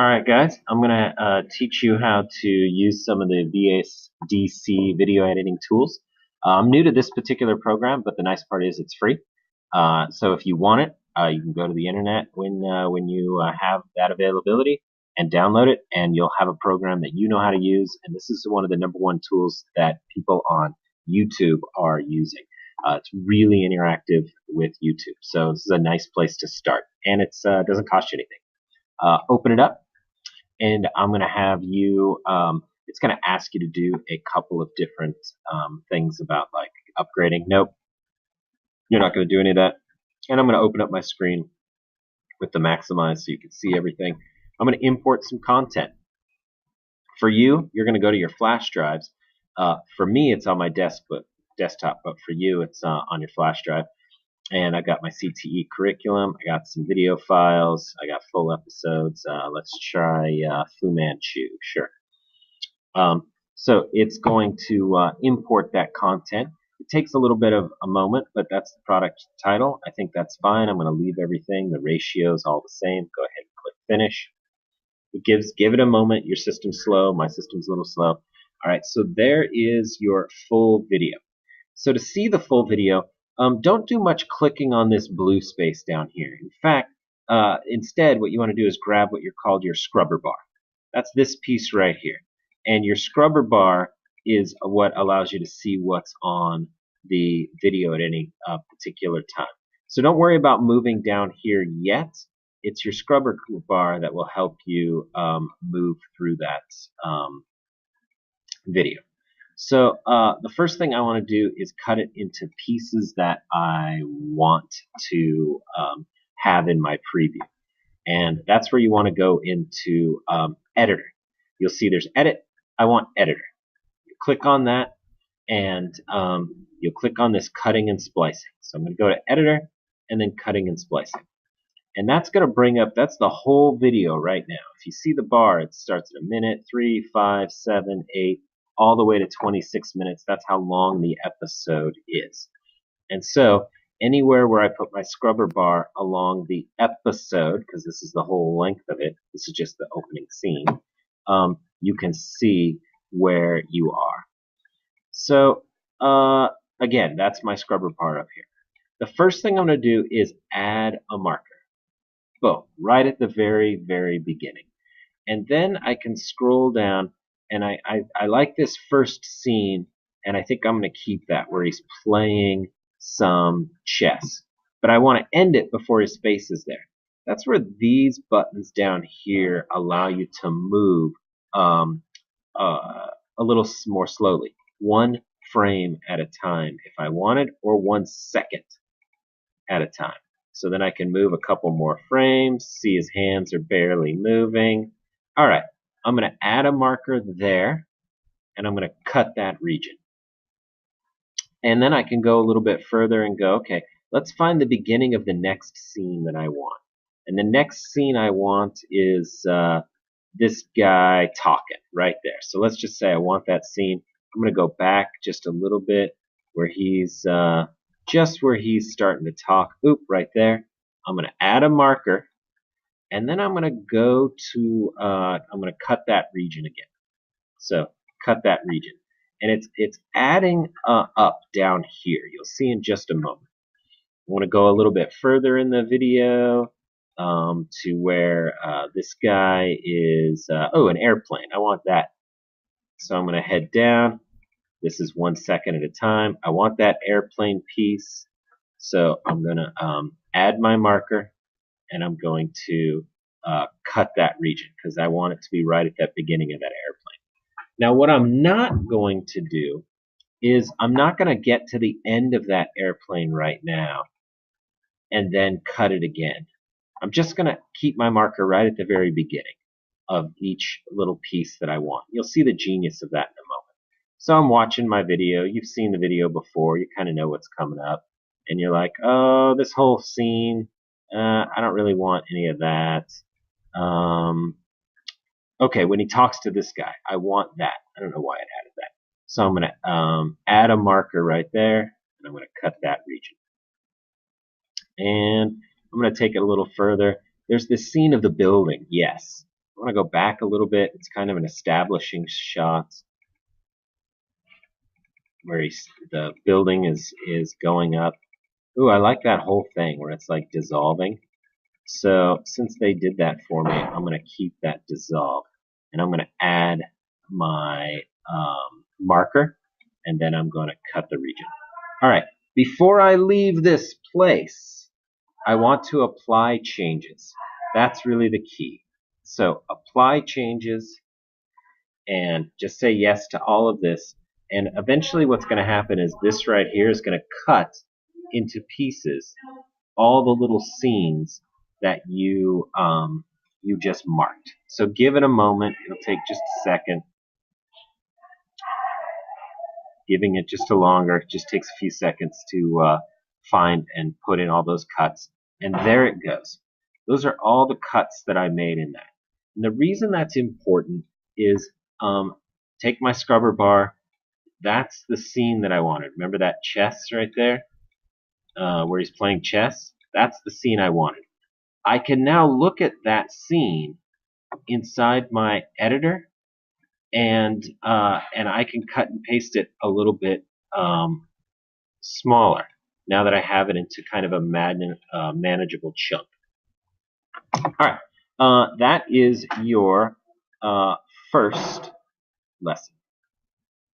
Alright guys, I'm going to teach you how to use some of the VSDC video editing tools. I'm new to this particular program, but the nice part is it's free. So if you want it, you can go to the internet when you have that availability and download it, and you'll have a program that you know how to use. And this is one of the #1 tools that people on YouTube are using. It's really interactive with YouTube, so this is a nice place to start, and it doesn't cost you anything. Open it up, and I'm going to have you, it's going to ask you to do a couple of different things about like upgrading. Nope, you're not going to do any of that. And I'm going to open up my screen with the maximize so you can see everything. I'm going to import some content. For you, you're going to go to your flash drives. For me, it's on my desktop, but for you, it's on your flash drive. And I got my CTE curriculum. I got some video files. I got full episodes. Let's try Fu Manchu. Sure. So it's going to import that content. It takes a little bit of a moment, but that's the product title. I think that's fine. I'm going to leave everything. The ratio's all the same. Go ahead and click finish. Give it a moment. Your system's slow. My system's a little slow. All right. So there is your full video. So to see the full video, don't do much clicking on this blue space down here. In fact, instead, what you want to do is grab what you're called your scrubber bar. That's this piece right here. And your scrubber bar is what allows you to see what's on the video at any particular time. So don't worry about moving down here yet. It's your scrubber bar that will help you move through that video. So the first thing I want to do is cut it into pieces that I want to have in my preview. And that's where you want to go into editor. You'll see there's edit. I want editor. You click on that, and you'll click on this cutting and splicing. So I'm going to go to editor and then cutting and splicing. And that's going to bring up, that's the whole video right now. If you see the bar, it starts at 1 minute, 3, 5, 7, 8, all the way to 26 minutes. That's how long the episode is. And so anywhere where I put my scrubber bar along the episode, because this is the whole length of it, this is just the opening scene, you can see where you are. So again, that's my scrubber bar up here. The first thing I'm going to do is add a marker. Boom, right at the very, very beginning. And then I can scroll down, and I like this first scene, and I think I'm going to keep that where he's playing some chess. But I want to end it before his face is there. That's where these buttons down here allow you to move a little more slowly. 1 frame at a time if I wanted, or 1 second at a time. So then I can move a couple more frames, see his hands are barely moving. All right, I'm going to add a marker there, and I'm going to cut that region. And then I can go a little bit further and go, okay, let's find the beginning of the next scene that I want. And the next scene I want is this guy talking right there. So let's just say I want that scene. I'm going to go back just a little bit where he's just where he's starting to talk. Oop, right there. I'm going to add a marker, and then I'm going to go to I'm going to cut that region again. So cut that region, and it's adding up down here. You'll see in just a moment. I want to go a little bit further in the video to where this guy is. Oh, an airplane. I want that. So I'm going to head down. This is 1 second at a time. I want that airplane piece. So I'm going to add my marker, and I'm going to cut that region because I want it to be right at that beginning of that airplane. Now what I'm not going to do is I'm not going to get to the end of that airplane right now and then cut it again. I'm just going to keep my marker right at the very beginning of each little piece that I want. You'll see the genius of that in a moment. So I'm watching my video. You've seen the video before. You kind of know what's coming up. And you're like, oh, this whole scene, I don't really want any of that. Okay, when he talks to this guy, I want that. I don't know why I added that. So I'm going to add a marker right there, and I'm going to cut that region. And I'm going to take it a little further. There's this scene of the building. Yes. want to go back a little bit. It's kind of an establishing shot where the building is going up. Ooh, I like that whole thing where it's like dissolving. So since they did that for me, I'm going to keep that dissolve. And I'm going to add my marker, and then I'm going to cut the region. All right, before I leave this place, I want to apply changes. That's really the key. So apply changes and just say yes to all of this. And eventually what's going to happen is this right here is going to cut into pieces all the little scenes that you just marked. So give it a moment. It'll take just a second. Giving it just a longer, it just takes a few seconds to find and put in all those cuts. And there it goes. Those are all the cuts that I made in that. And the reason that's important is take my scrubber bar. That's the scene that I wanted. Remember that chess right there where he's playing chess? That's the scene I wanted. I can now look at that scene inside my editor, and I can cut and paste it a little bit smaller now that I have it into kind of a manageable chunk. All right, that is your first lesson.